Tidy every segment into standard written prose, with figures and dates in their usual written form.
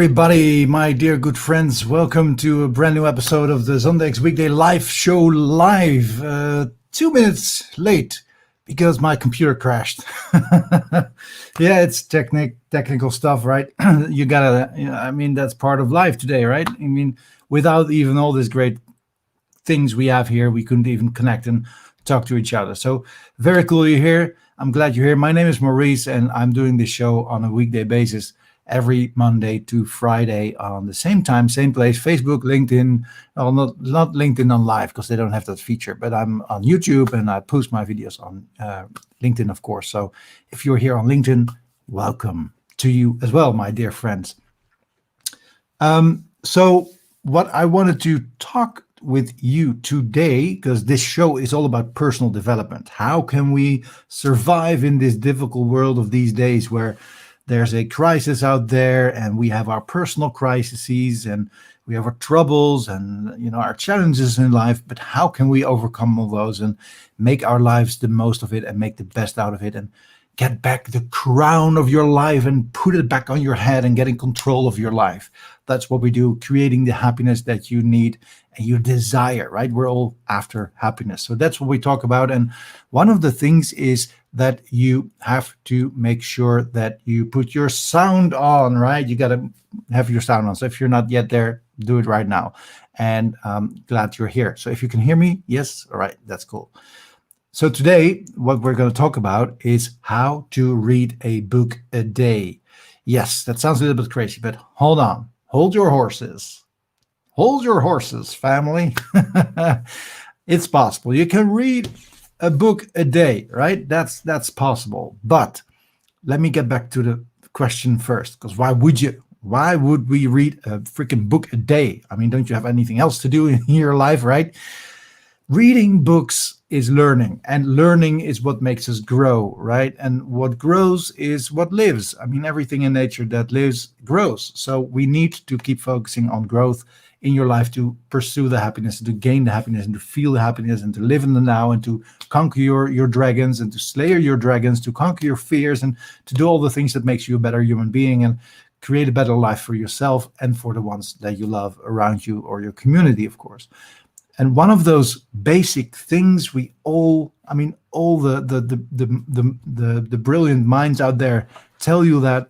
everybody, my dear good friends. Welcome to a brand new episode of the Zondags Weekday Live Show Live. 2 minutes late because my computer crashed. Yeah, it's technical stuff, right? You gotta, that's part of life today, right? Without even all these great things we have here, we couldn't even connect and talk to each other. So very cool you're here. I'm glad you're here. My name is Maurice, and I'm doing this show on a weekday basis every Monday to Friday on the same time, same place, Facebook, LinkedIn. Well, not LinkedIn on live because they don't have that feature, but I'm on YouTube and I post my videos on LinkedIn, of course. So if you're here on LinkedIn, welcome to you as well, my dear friends. So what I wanted to talk with you today, because this show is all about personal development. How can we survive in this difficult world of these days where there's a crisis out there and we have our personal crises and we have our troubles and our challenges in life, but how can we overcome all those and make our lives the most of it and make the best out of it and get back the crown of your life and put it back on your head and get in control of your life? That's what we do, creating the happiness that you need and you desire, right? We're all after happiness. So that's what we talk about. And one of the things is that you have to make sure that you put your sound on, right? You got to have your sound on. So if you're not yet there, do it right now. And I'm glad you're here. So if you can hear me, yes, all right, that's cool. So today, what we're going to talk about is how to read a book a day. Yes, that sounds a little bit crazy, but hold on. Hold your horses. Hold your horses, family. It's possible. You can read a book a day, right? That's possible. But let me get back to the question first, because why would you? Why would we read a freaking book a day? Don't you have anything else to do in your life, right? Reading books is learning, and learning is what makes us grow, right? And what grows is what lives. Everything in nature that lives grows. So we need to keep focusing on growth in your life to pursue the happiness, to gain the happiness, and to feel the happiness, and to live in the now, and to conquer your dragons, and to slay your dragons, to conquer your fears, and to do all the things that makes you a better human being and create a better life for yourself and for the ones that you love around you or your community, of course. And one of those basic things we all the brilliant minds out there tell you that,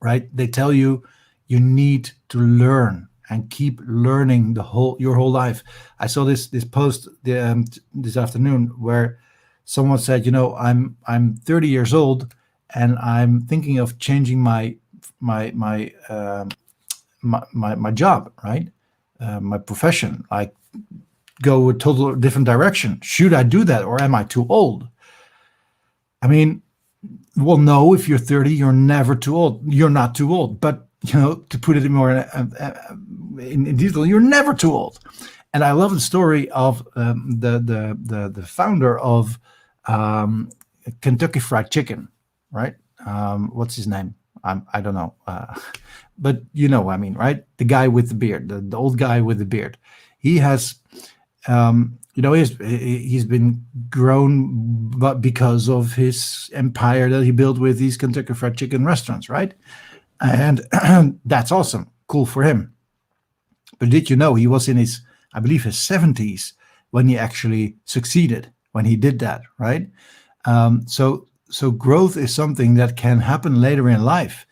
right? They tell you need to learn and keep learning your whole life. I saw this post this afternoon where someone said, I'm 30 years old and I'm thinking of changing my job, right? My profession, like go a total different direction. Should I do that, or am I too old? Well, no, if you're 30, you're never too old. You're not too old. But, to put it more in detail, you're never too old. And I love the story of the founder of Kentucky Fried Chicken, right? What's his name? I don't know. But right? The guy with the beard, the old guy with the beard. He has, he's been grown but because of his empire that he built with these Kentucky Fried Chicken restaurants, right? And that's awesome. Cool for him. But did you know he was in his 70s when he actually succeeded, when he did that, right? So growth is something that can happen later in life.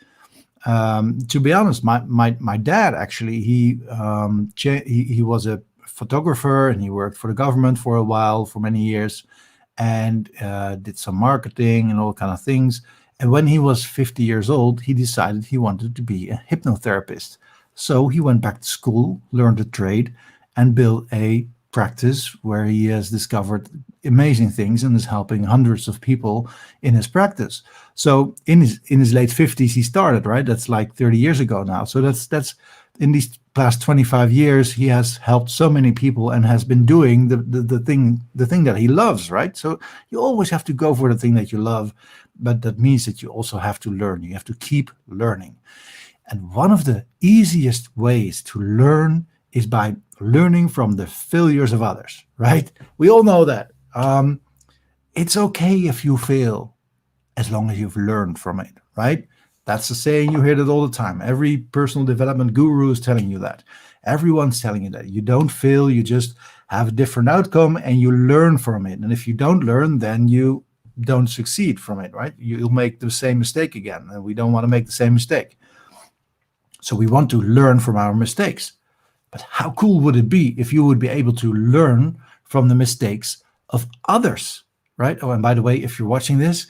To be honest, my dad actually, he was a photographer and he worked for the government for a while, for many years, and did some marketing and all kind of things. And when he was 50 years old, he decided he wanted to be a hypnotherapist. So he went back to school, learned a trade, and built a practice where he has discovered amazing things and is helping hundreds of people in his practice. So in his late 50s he started, right? That's like 30 years ago now. So that's in these past 25 years he has helped so many people and has been doing the thing that he loves, right? So you always have to go for the thing that you love, but that means that you also have to learn. You have to keep learning. And one of the easiest ways to learn is by learning from the failures of others, right? We all know that. It's okay if you fail as long as you've learned from it, right? That's a saying, you hear that all the time. Every personal development guru is telling you that. Everyone's telling you that. You don't fail, you just have a different outcome and you learn from it. And if you don't learn, then you don't succeed from it, right? You'll make the same mistake again. And we don't want to make the same mistake. So we want to learn from our mistakes. But how cool would it be if you would be able to learn from the mistakes of others, right? Oh, and by the way, if you're watching this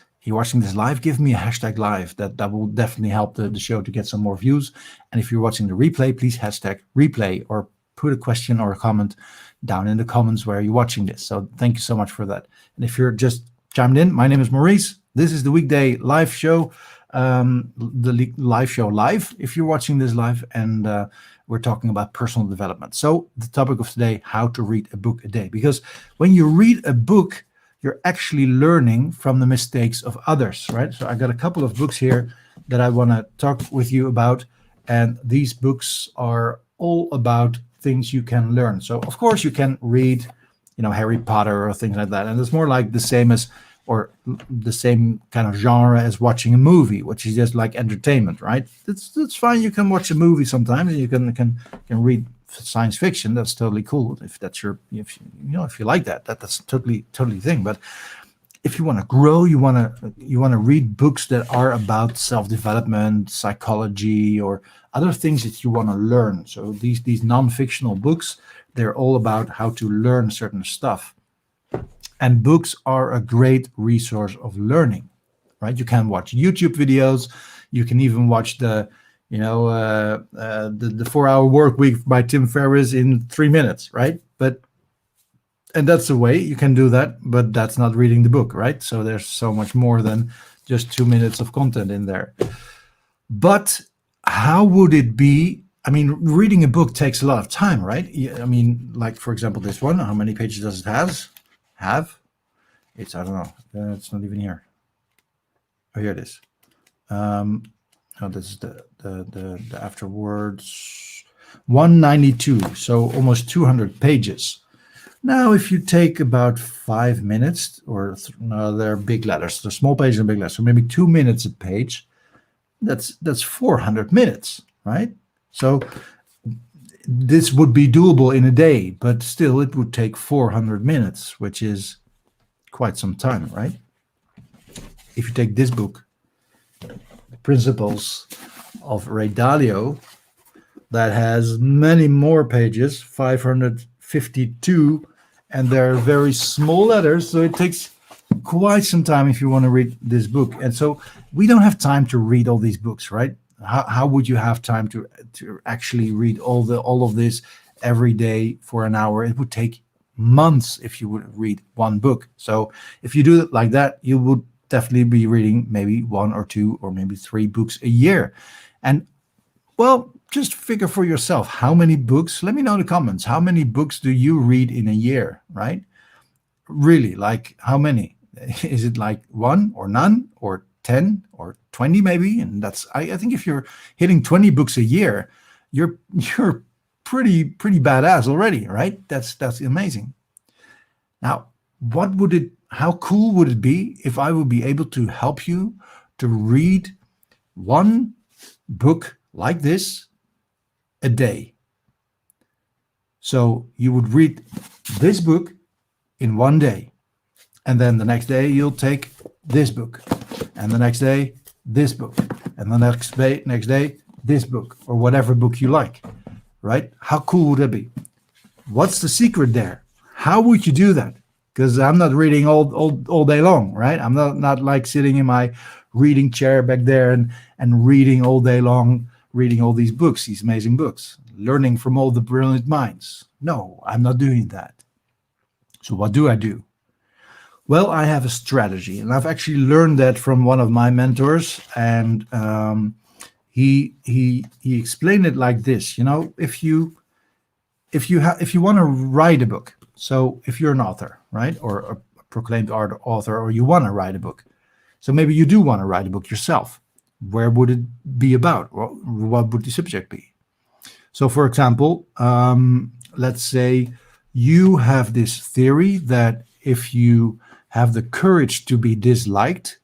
live, give me a hashtag live. That will definitely help the show to get some more views. And if you're watching the replay, please hashtag replay or put a question or a comment down in the comments where you're watching this. So thank you so much for that. And if you're just chimed in, my name is Maurice. This is the weekday live show, the live show live, if you're watching this live, and we're talking about personal development. So the topic of today, how to read a book a day. Because when you read a book, you're actually learning from the mistakes of others, right? So I got a couple of books here that I want to talk with you about. And these books are all about things you can learn. So of course you can read, Harry Potter or things like that. And it's more like the same as, or the same kind of genre as watching a movie, which is just like entertainment, right? It's fine. You can watch a movie sometimes, and you can read science fiction. That's totally cool if that's if you like that's totally thing. But if you want to grow, you want to read books that are about self-development, psychology, or other things that you want to learn. So these non-fictional books, they're all about how to learn certain stuff. And books are a great resource of learning, right? You can watch YouTube videos. You can even watch the 4-hour work week by Tim Ferriss in 3 minutes, right? And that's the way you can do that, but that's not reading the book, right? So there's so much more than just 2 minutes of content in there. But how would it be? I mean, reading a book takes a lot of time, right? I mean, like, for example, this one, how many pages does it have? It's, I don't know, it's not even here. Oh, here it is. This is the afterwards, 192, so almost 200 pages. Now, if you take about 5 minutes, or no, they're big letters, the small pages and big letters, so maybe 2 minutes a page, that's 400 minutes, right? So this would be doable in a day, but still it would take 400 minutes, which is quite some time, right? If you take this book, Principles of Ray Dalio, that has many more pages, 552, and they're very small letters, so it takes quite some time if you want to read this book. And so we don't have time to read all these books, right? How would you have time to actually read all of this every day for an hour? It would take months if you would read one book. So if you do it like that, you would definitely be reading maybe 1 or 2 or maybe 3 books a year. And well, just figure for yourself, how many books, let me know in the comments, how many books do you read in a year, right? Really, like how many? Is it like 1 or none or 10 or 20 maybe? And that's, I think if you're hitting 20 books a year, you're pretty badass already, right? That's amazing. Now, how cool would it be if I would be able to help you to read one book like this a day? So you would read this book in one day, and then the next day you'll take this book, and the next day this book, and the next day this book, or whatever book you like, right? How cool would that be? What's the secret there? How would you do that? Because I'm not reading all day long, right? I'm not like sitting in my reading chair back there and reading all day long, reading all these books, these amazing books, learning from all the brilliant minds. No, I'm not doing that. So what do I do? Well, I have a strategy, and I've actually learned that from one of my mentors, and he explained it like this. If you want to write a book, so if you're an author, right, or a proclaimed author, or you want to write a book, so maybe you do want to write a book yourself. Where would it be about? What would the subject be? So, for example, let's say you have this theory that if you have the courage to be disliked,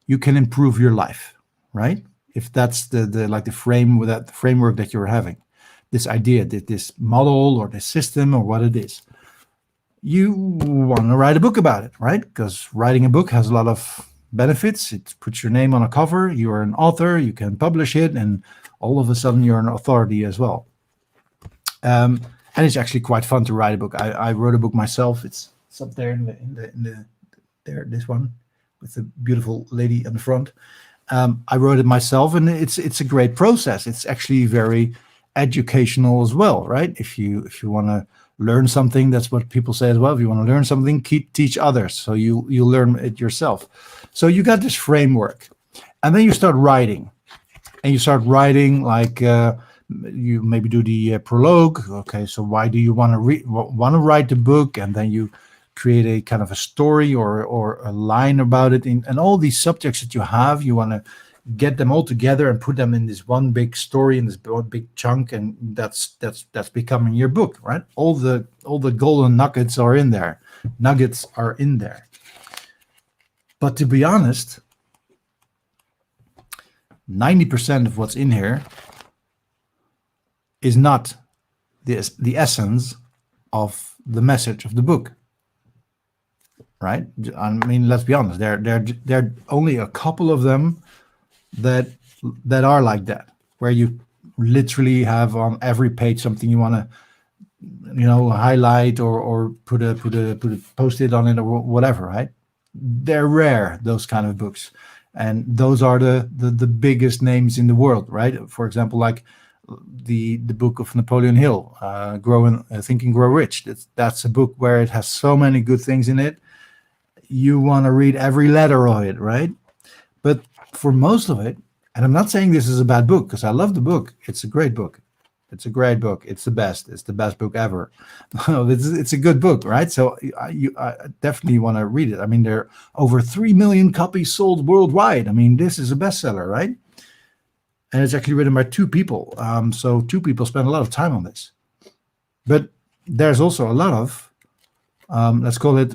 you can improve your life, right? if that's the framework that you're having, this idea, this model or this system or what it is, you want to write a book about it, right? Because writing a book has a lot of benefits. It puts your name on a cover. You're an author. You can publish it, and all of a sudden you're an authority as well. And it's actually quite fun to write a book. I wrote a book myself. It's up there in the there, this one with the beautiful lady in the front. I wrote it myself, and it's a great process. It's actually very educational as well, right? If you want to learn something, that's what people say as well. If you want to learn something, teach others. So you learn it yourself. So you got this framework, and then you start writing, and you start writing like you maybe do the prologue. Okay, so why do you want to write the book, and then you create a kind of a story or a line about it, and all these subjects that you have, you want to get them all together and put them in this one big story, in this one big chunk, and that's becoming your book, right? All the golden nuggets are in there. But to be honest, 90% of what's in here is not the essence of the message of the book, right? I mean, let's be honest. There are only a couple of them that are like that, where you literally have on every page something you want to, highlight or put a post-it on it or whatever, right? They're rare, those kind of books, and those are the biggest names in the world, right? For example, like the book of Napoleon Hill, Think and Grow Rich. That's a book where it has so many good things in it. You want to read every letter of it, right? But for most of it, and I'm not saying this is a bad book, because I love the book. It's a great book. It's a great book. It's the best. It's the best book ever. It's a good book, right? So I definitely want to read it. I mean, there are over 3 million copies sold worldwide. I mean, this is a bestseller, right? And it's actually written by two people. So two people spend a lot of time on this. But there's also a lot of, let's call it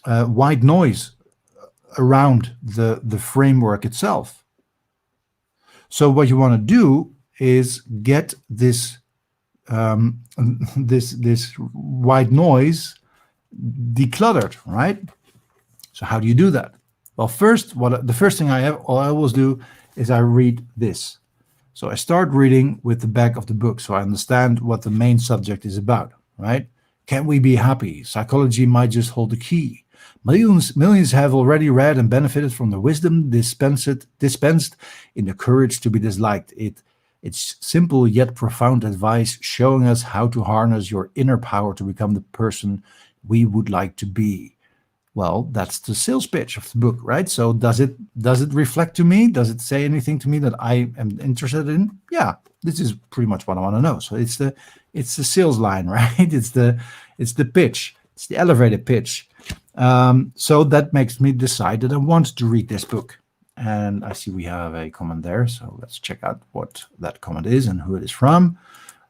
white noise around the framework itself. So what you want to do is get this this white noise decluttered, right? So how do you do that? Well, the first thing I always do is I read this. So I start reading with the back of the book, so I understand what the main subject is about, right? Can we be happy? Psychology might just hold the key. Millions have already read and benefited from the wisdom dispensed in the courage to be disliked. It's simple yet profound advice, showing us how to harness your inner power to become the person we would like to be. Well, that's the sales pitch of the book, right? So does it reflect to me? Does it say anything to me that I am interested in? Yeah, this is pretty much what I want to know. So it's the sales line, right? It's the pitch. It's the elevator pitch. So that makes me decide that I want to read this book. And I see we have a comment there. So let's check out what that comment is and who it is from.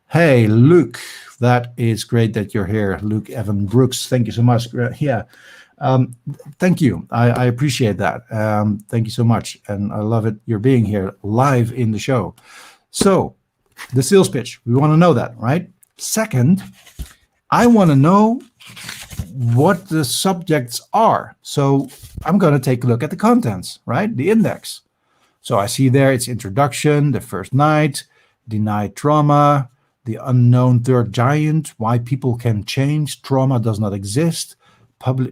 Hey, Luke, that is great that you're here. Luke Evan Brooks, thank you so much. Yeah. Thank you. I appreciate that. Thank you so much. And I love it. You're being here live in the show. So the sales pitch, we want to know that, right? Second, I want to know what the subjects are. So I'm going to take a look at the contents, right? The index. So I see there it's introduction, the first night, denied trauma, the unknown third giant, why people can change, trauma does not exist,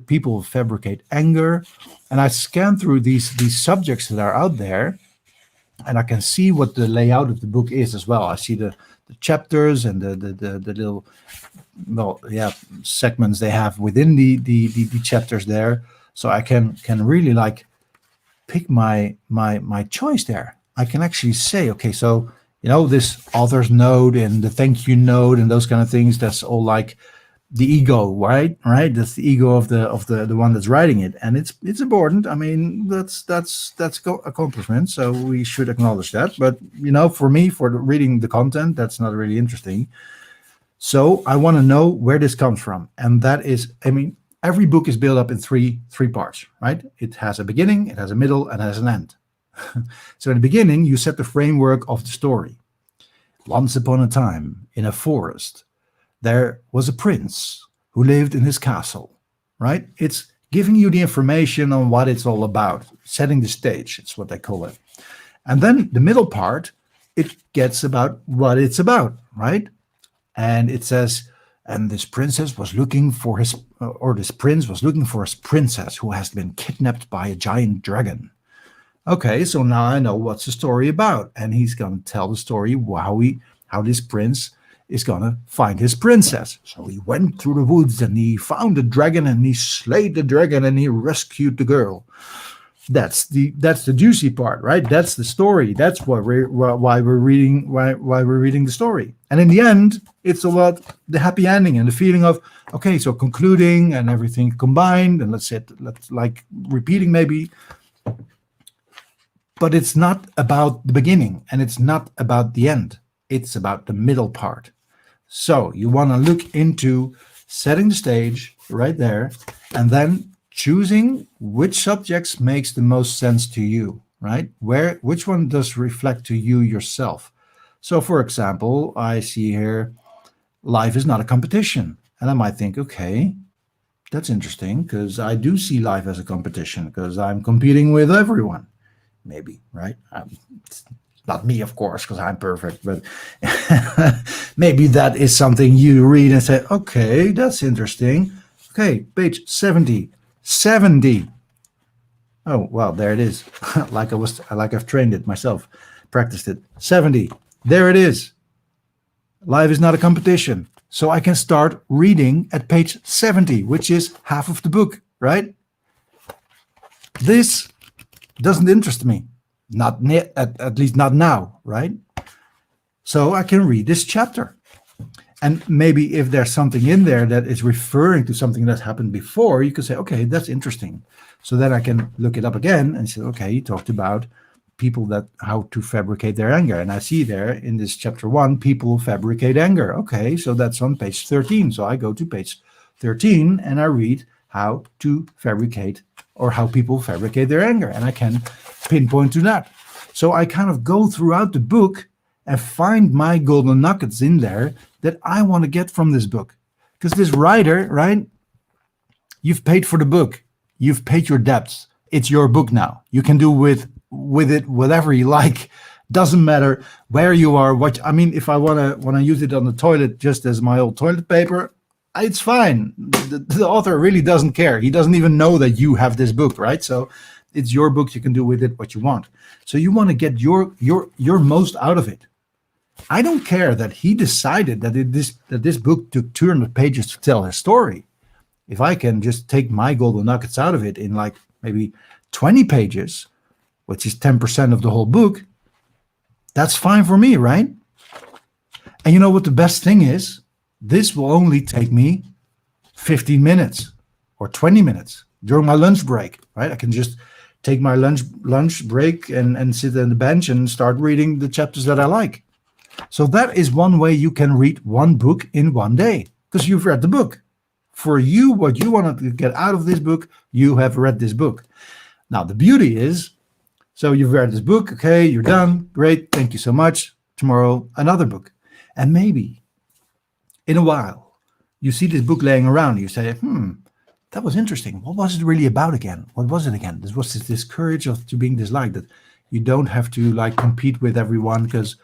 people fabricate anger. And I scan through these subjects that are out there, and I can see what the layout of the book is as well. I see the chapters and the little segments they have within the chapters there. So I can really like pick my choice there. I can actually say, okay, so this author's note and the thank you note and those kind of things, that's all like the ego, right? That's the ego of the one that's writing it, and it's important. I mean, that's accomplishment, so we should acknowledge that. But for me, for reading the content, that's not really interesting. So I want to know where this comes from, and that is, I mean, every book is built up in three parts, right? It has a beginning, it has a middle, and it has an end. So in the beginning, you set the framework of the story. Once upon a time, in a forest, there was a prince who lived in his castle, right? It's giving you the information on what it's all about, setting the stage, it's what they call it. And then the middle part, it gets about what it's about, right? And it says, and this princess was looking for his, or this prince was looking for his princess who has been kidnapped by a giant dragon. Okay, so now I know what's the story about, and he's going to tell the story how this prince is going to find his princess. So he went through the woods and he found the dragon and he slayed the dragon and he rescued the girl. That's the juicy part, right? That's the story. That's why we're reading the story. And in the end, it's about the happy ending and the feeling of, okay, so concluding and everything combined, and let's like repeating maybe. But it's not about the beginning and it's not about the end. It's about the middle part. So you want to look into setting the stage right there, and then choosing which subjects makes the most sense to you, right? Which one does reflect to you yourself? So for example, I see here, life is not a competition. And I might think, okay, that's interesting, because I do see life as a competition, because I'm competing with everyone. Maybe, right? It's not me, of course, because I'm perfect, but maybe that is something you read and say, okay, that's interesting. Okay, page 70. 70. Oh, well, there it is. like I've trained it myself, practiced it. 70. There it is. Life is not a competition. So I can start reading at page 70, which is half of the book, right? This doesn't interest me, at least not now, right? So I can read this chapter, and maybe if there's something in there that is referring to something that happened before, you could say, okay, that's interesting. So then I can look it up again and say, okay, he talked about how to fabricate their anger, and I see there in this chapter 1, people fabricate anger. Okay, so that's on page 13. So I go to page 13 and I read how to fabricate, or how people fabricate their anger, and I can pinpoint to that. So I kind of go throughout the book and find my golden nuggets in there that I want to get from this book. Because this writer, right, you've paid for the book, you've paid your debts, it's your book now. You can do with it whatever you like. Doesn't matter where you are, if I want to use it on the toilet just as my old toilet paper, it's fine. The author really doesn't care. He doesn't even know that you have this book, right? So it's your book. You can do with it what you want. So you want to get your most out of it. I don't care that he decided that this book took 200 pages to tell his story. If I can just take my golden nuggets out of it in like maybe 20 pages, which is 10% of the whole book, that's fine for me, right? And you know what the best thing is? This will only take me 15 minutes or 20 minutes during my lunch break, right? I can just take my lunch break and sit on the bench and start reading the chapters that I like. So that is one way you can read one book in one day, because you've read the book. For you, what you want to get out of this book, you have read this book. Now, the beauty is, so you've read this book, okay, you're done, great, thank you so much. Tomorrow, another book. And maybe in a while, you see this book laying around, you say, that was interesting. What was it really about again? What was it again? This was this courage to being disliked, that you don't have to like compete with everyone, because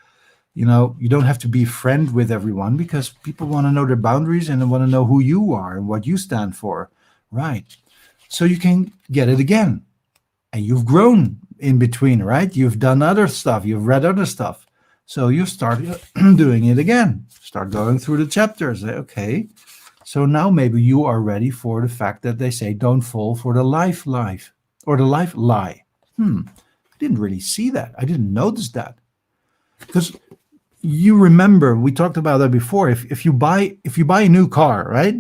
you don't have to be friend with everyone, because people want to know their boundaries and they want to know who you are and what you stand for, right? So you can get it again, and you've grown in between, right? You've done other stuff, you've read other stuff, so you start doing it again. Start going through the chapters. Okay, so now maybe you are ready for the fact that they say don't fall for the life or the life lie. I didn't really see that. I didn't notice that, because you remember we talked about that before. If you buy a new car, right?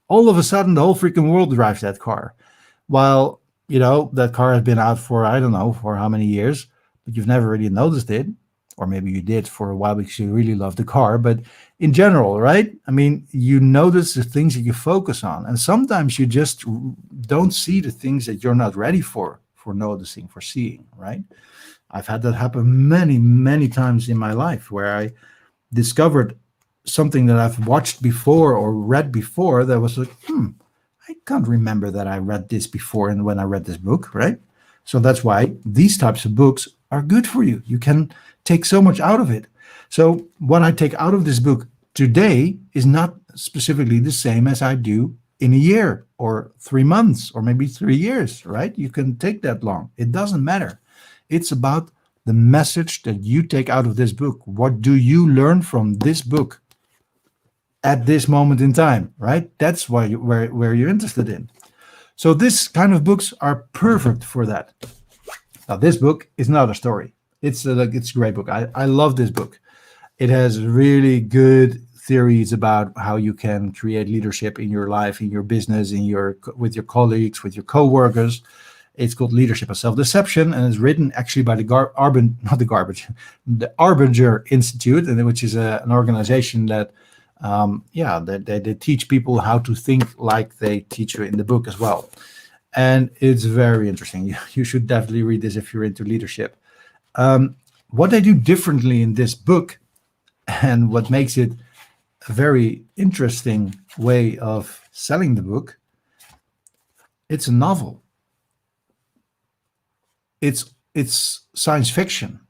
All of a sudden the whole freaking world drives that car, while that car has been out for I don't know for how many years, but you've never really noticed it. Or maybe you did for a while because you really love the car. But in general, right? I mean, you notice the things that you focus on. And sometimes you just don't see the things that you're not ready for noticing, for seeing, right? I've had that happen many, many times in my life, where I discovered something that I've watched before or read before that was like, I can't remember that I read this before and when I read this book, right? So that's why these types of books are good for you. You can take so much out of it. So what I take out of this book today is not specifically the same as I do in a year or 3 months or maybe 3 years, right? You can take that long. It doesn't matter. It's about the message that you take out of this book. What do you learn from this book at this moment in time, right? That's why where you're interested in. So this kind of books are perfect for that. Now, this book is not a story. It's a great book. I love this book. It has really good theories about how you can create leadership in your life, in your business, with your colleagues, with your co-workers. It's called Leadership and Self-Deception, and it's written actually by the Arbinger Institute, and which is an organization that they teach people how to think like they teach you in the book as well. And it's very interesting. You should definitely read this if you're into leadership. What they do differently in this book, and what makes it a very interesting way of selling the book, it's a novel. It's science fiction,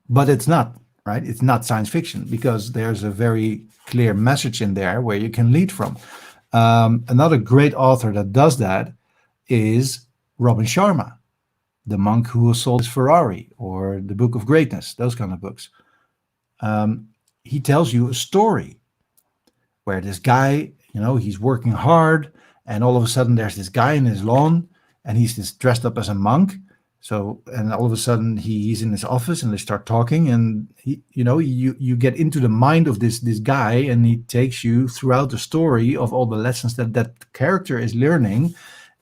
but it's not, right? It's not science fiction because there's a very clear message in there where you can lead from. Another great author that does that is Robin Sharma, The Monk Who Sold His Ferrari, or The Book of Greatness, those kind of books. He tells you a story where this guy, he's working hard, and all of a sudden there's this guy in his lawn, and he's just dressed up as a monk. So, and all of a sudden he's in his office, and they start talking, and you get into the mind of this guy, and he takes you throughout the story of all the lessons that character is learning,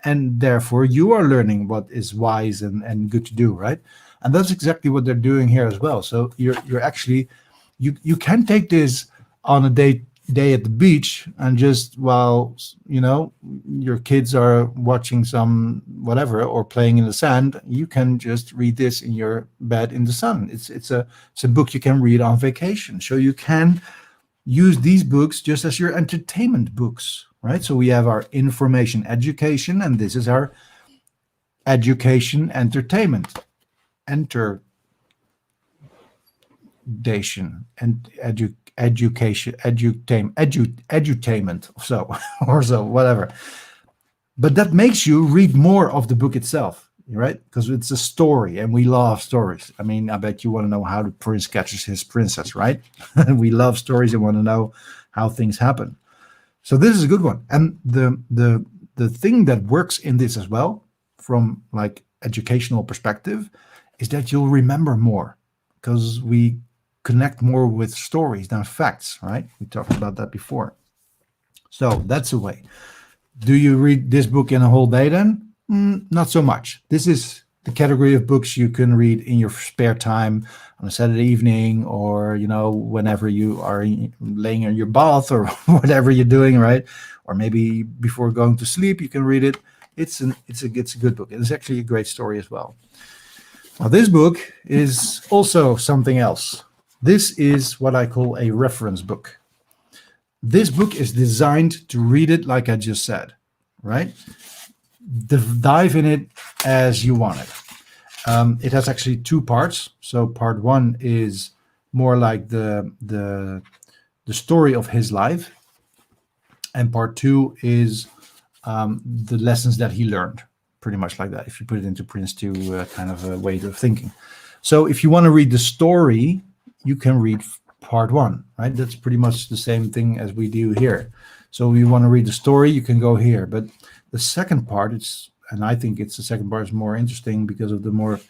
and therefore you are learning what is wise and good to do, right? And that's exactly what they're doing here as well. So you're actually, you can take this on a day at the beach, and just while your kids are watching some whatever or playing in the sand, you can just read this in your bed in the sun. It's a book you can read on vacation. So you can use these books just as your entertainment books, right? So we have our information education, and this is our education entertainment. Edutainment, so whatever. But that makes you read more of the book itself, right? Because it's a story, and we love stories. I mean, I bet you want to know how the prince catches his princess, right? We love stories and want to know how things happen. So this is a good one. And the thing that works in this as well, from like educational perspective, is that you'll remember more, because we connect more with stories than facts, right? We talked about that before. So that's a way. Do you read this book in a whole day then? Not so much. This is the category of books you can read in your spare time on a Saturday evening, or whenever you are laying in your bath or whatever you're doing, right? Or maybe before going to sleep, you can read it. It's a good book. It's actually a great story as well. Now, this book is also something else. This is what I call a reference book. This book is designed to read it like I just said, right? Dive in it as you want it. It has actually 2 parts. So part 1 is more like the story of his life, and part 2 is the lessons that he learned, pretty much like that, if you put it into Prince 2 kind of a way of thinking. So if you want to read the story, you can read part 1, right? That's pretty much the same thing as we do here. So if you want to read the story, you can go here. But the second part, I think the second part is more interesting because of the more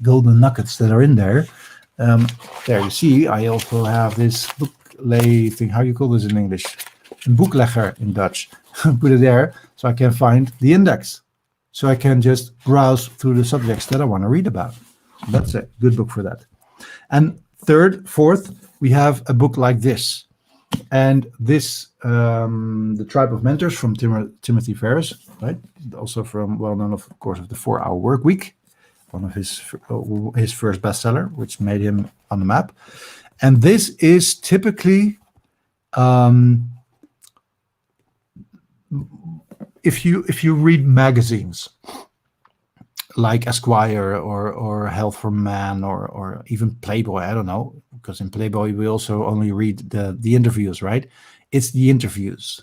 golden nuggets that are in there. There you see, I also have this bookleg thing. How you call this in English? Een boeklegger in Dutch. Put it there so I can find the index. So I can just browse through the subjects that I want to read about. So that's a good book for that. And fourth, we have a book like this. And this, The Tribe of Mentors from Timothy Ferriss, right? Also from, well known, of course, of the 4-Hour Work Week. one of his first bestseller, which made him on the map. And this is typically, if you read magazines like Esquire or Health for Man or even Playboy, I don't know, because in Playboy we also only read the interviews, right? It's the interviews.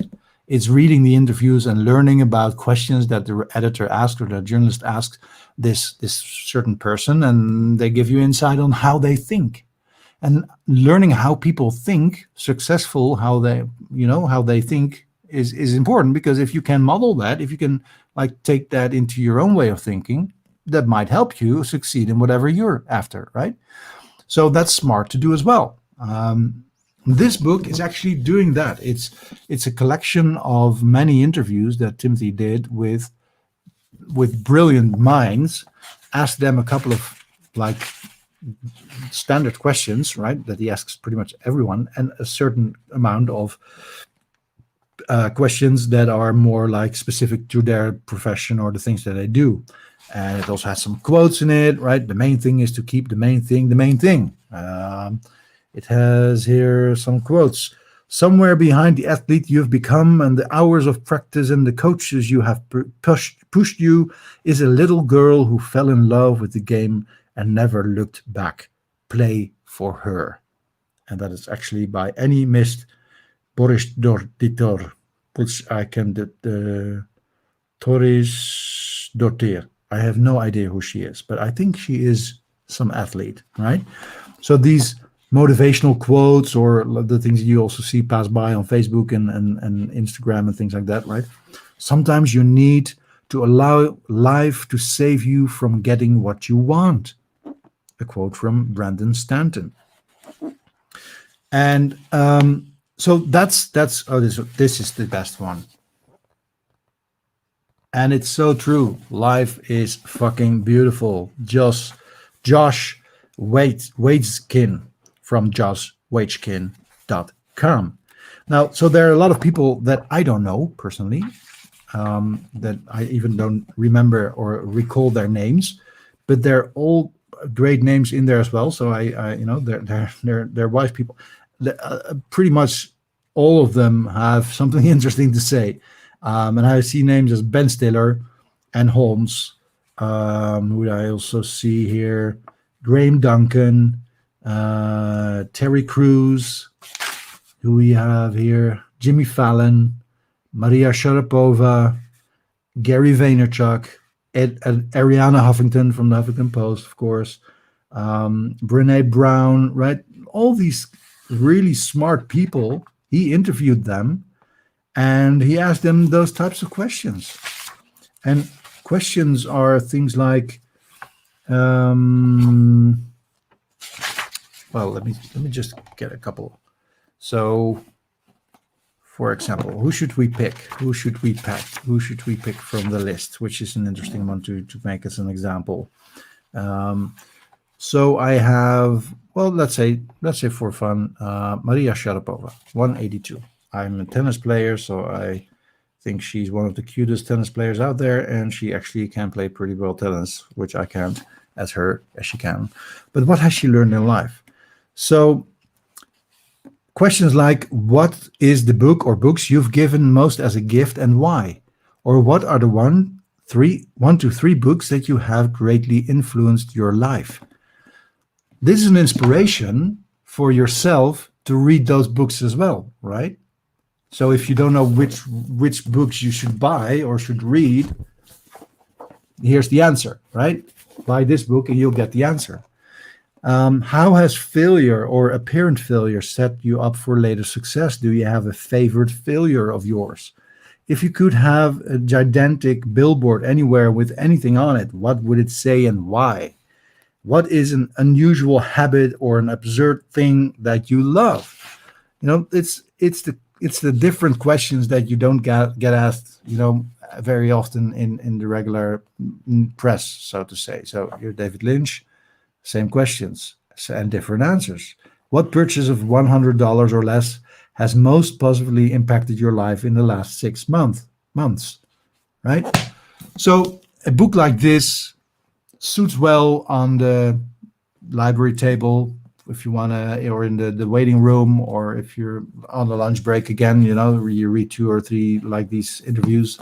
It's reading the interviews and learning about questions that the editor asked or the journalist asked this certain person, and they give you insight on how they think. And learning how people think, how they think is important, because if you can model that, if you can like take that into your own way of thinking, that might help you succeed in whatever you're after, right? So that's smart to do as well. This book is actually doing that. It's a collection of many interviews that Timothy did with brilliant minds, asked them a couple of like standard questions, right, that he asks pretty much everyone, and a certain amount of questions that are more like specific to their profession or the things that they do. And it also has some quotes in it, right? The main thing is to keep the main thing the main thing. It has here some quotes. Somewhere behind the athlete you've become and the hours of practice and the coaches you have pushed you is a little girl who fell in love with the game and never looked back. Play for her. And that is actually by any missed Boris Dortitor, which I can Toris Dortir. I have no idea who she is, but I think she is some athlete, right? So these motivational quotes, or the things you also see pass by on Facebook and Instagram and things like that, right? Sometimes you need to allow life to save you from getting what you want. A quote from Brandon Stanton. And so this is the best one. And it's so true. Life is fucking beautiful. Josh Waitzkin from joshwaitzkin.com. Now, so there are a lot of people that I don't know personally, that I even don't remember or recall their names, but they're all great names in there as well. So they're wise people. Pretty much all of them have something interesting to say. And I see names as Ben Stiller and Holmes, who I also see here, Graham Duncan, Terry Crews, who we have here, Jimmy Fallon, Maria Sharapova, Gary Vaynerchuk, Ariana Huffington from the Huffington Post, of course, Brene Brown, right? All these really smart people, he interviewed them. And he asked them those types of questions. And questions are things like, well, let me just get a couple. So, for example, who should we pick? Who should we pick? Who should we pick from the list? Which is an interesting one to make as an example. So I have, well, let's say for fun, Maria Sharapova, 182. I'm a tennis player, so I think she's one of the cutest tennis players out there, and she actually can play pretty well tennis, which I can't as she can. But what has she learned in life? So questions like, what is the book or books you've given most as a gift and why? Or what are the one to three books that you have greatly influenced your life? This is an inspiration for yourself to read those books as well, right? So if you don't know which books you should buy or should read, here's the answer, right? Buy this book and you'll get the answer. How has failure or apparent failure set you up for later success? Do you have a favorite failure of yours? If you could have a gigantic billboard anywhere with anything on it, what would it say and why? What is an unusual habit or an absurd thing that you love? It's the different questions that you don't get asked, very often in the regular press, so to say. So you're David Lynch, same questions and different answers. What purchase of $100 or less has most positively impacted your life in the last 6 months, right? So a book like this suits well on the library table if you want to, or in the waiting room, or if you're on the lunch break again, you read two or three like these interviews.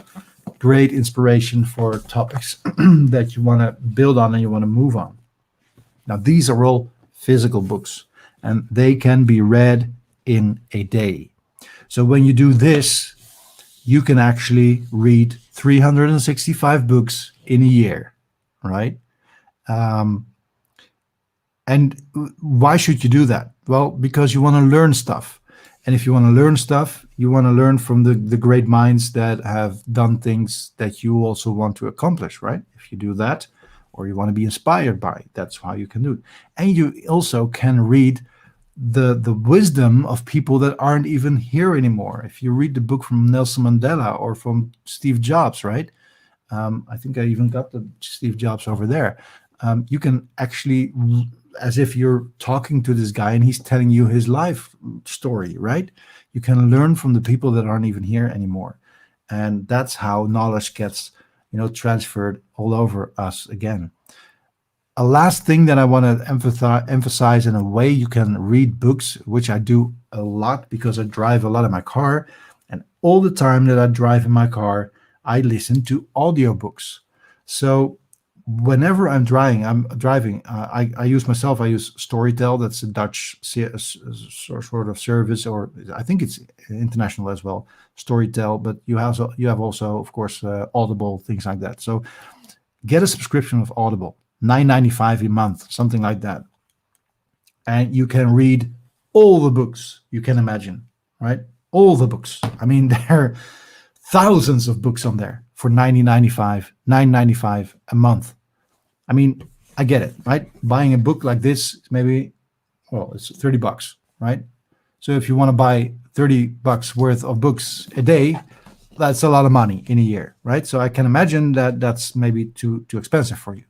Great inspiration for topics that you want to build on and you want to move on. Now, these are all physical books and they can be read in a day. So when you do this, you can actually read 365 books in a year, right? And why should you do that? Well, because you want to learn stuff. And if you want to learn stuff, you want to learn from the great minds that have done things that you also want to accomplish, right? If you do that, or you want to be inspired by, that's how you can do it. And you also can read the wisdom of people that aren't even here anymore. If you read the book from Nelson Mandela or from Steve Jobs, right? I think I even got the Steve Jobs over there. You can actually, as if you're talking to this guy and he's telling you his life story, right? You can learn from the people that aren't even here anymore. And that's how knowledge gets, transferred all over us again. A last thing that I want to emphasize in a way you can read books, which I do a lot because I drive a lot in my car. And all the time that I drive in my car, I listen to audiobooks. So whenever I'm driving, I use Storytel. That's a Dutch sort of service, or I think it's international as well, Storytel. But you have also, of course, Audible, things like that. So get a subscription of Audible, $9.95 a month, something like that, and you can read all the books you can imagine, right? All the books. I mean, there are thousands of books on there for $9.95 a month. I mean, I get it, right? Buying a book like this, maybe, it's $30, right? So if you want to buy $30 worth of books a day, that's a lot of money in a year, right? So I can imagine that that's maybe too expensive for you.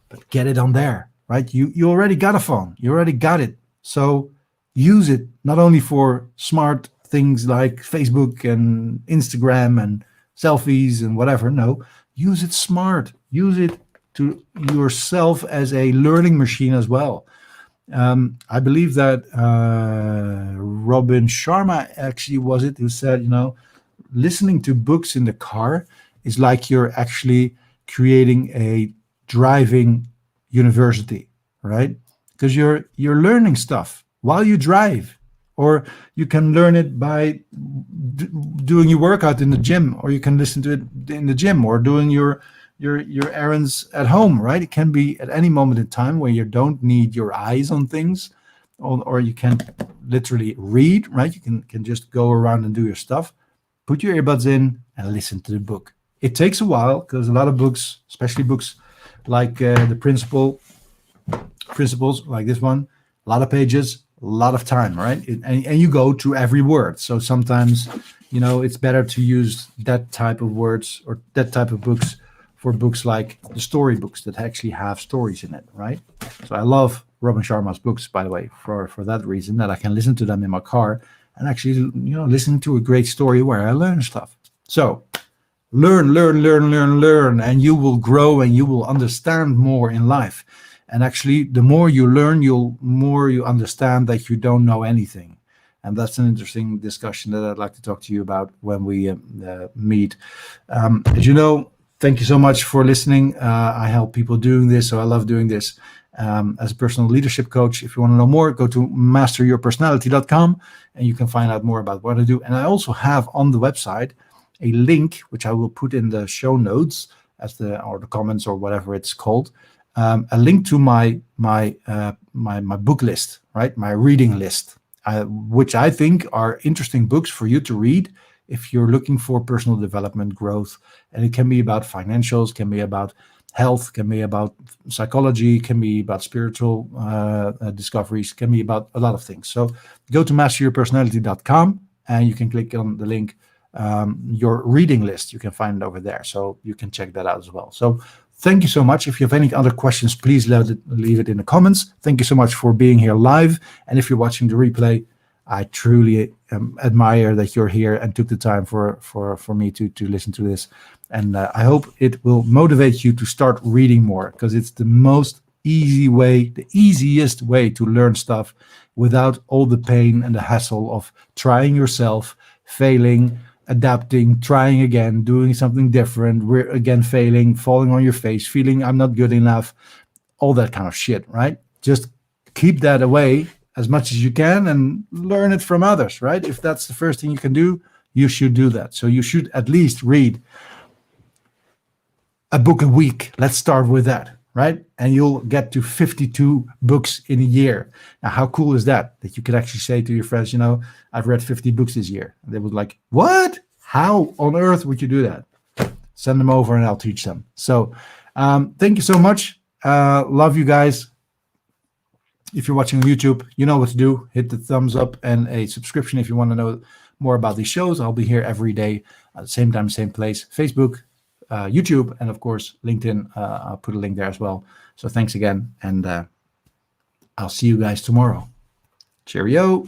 But get it on there, right? You already got a phone. You already got it. So use it not only for smart things like Facebook and Instagram and selfies and whatever. No, use it smart. Use it to yourself as a learning machine as well. I believe that Robin Sharma actually was it who said, listening to books in the car is like you're actually creating a driving university, right? Because you're learning stuff while you drive, or you can learn it by doing your workout in the gym, or you can listen to it in the gym, or doing your errands at home, right? It can be at any moment in time where you don't need your eyes on things, or you can literally read, right? You can just go around and do your stuff, put your earbuds in and listen to the book. It takes a while because a lot of books, especially books like the principles like this one, a lot of pages, a lot of time, right? And you go to every word. So sometimes, it's better to use that type of words or that type of books for books like the story books that actually have stories in it, right? So I love Robin Sharma's books, by the way, for that reason, that I can listen to them in my car and actually, listen to a great story where I learn stuff. So learn, and you will grow and you will understand more in life. And actually, the more you learn, more you understand that you don't know anything. And that's an interesting discussion that I'd like to talk to you about when we meet. As you know, thank you so much for listening. I help people doing this, so I love doing this as a personal leadership coach. If you want to know more, go to masteryourpersonality.com and you can find out more about what I do. And I also have on the website a link, which I will put in the show notes or the comments or whatever it's called, a link to my book list, right? My reading list, which I think are interesting books for you to read if you're looking for personal development, growth. And it can be about financials, can be about health, can be about psychology, can be about spiritual discoveries, can be about a lot of things. So go to masteryourpersonality.com and you can click on the link, your reading list. You can find it over there. So you can check that out as well. So thank you so much. If you have any other questions, please leave it in the comments. Thank you so much for being here live. And if you're watching the replay, I truly admire that you're here and took the time for me to listen to this. And I hope it will motivate you to start reading more, because it's the most easy way, the easiest way to learn stuff without all the pain and the hassle of trying yourself, failing, adapting, trying again, doing something different, we're again failing, falling on your face, feeling I'm not good enough, all that kind of shit, right? Just keep that away as much as you can and learn it from others, right? If that's the first thing you can do, you should do that. So you should at least read a book a week. Let's start with that, right? And you'll get to 52 books in a year. Now, how cool is that? That you could actually say to your friends, you know, I've read 50 books this year. And they would like, what? How on earth would you do that? Send them over and I'll teach them. So thank you so much. Love you guys. If you're watching on YouTube, you know what to do. Hit the thumbs up and a subscription if you want to know more about these shows. I'll be here every day at the same time, same place. Facebook, YouTube, and of course, LinkedIn. I'll put a link there as well. So thanks again, and I'll see you guys tomorrow. Cheerio.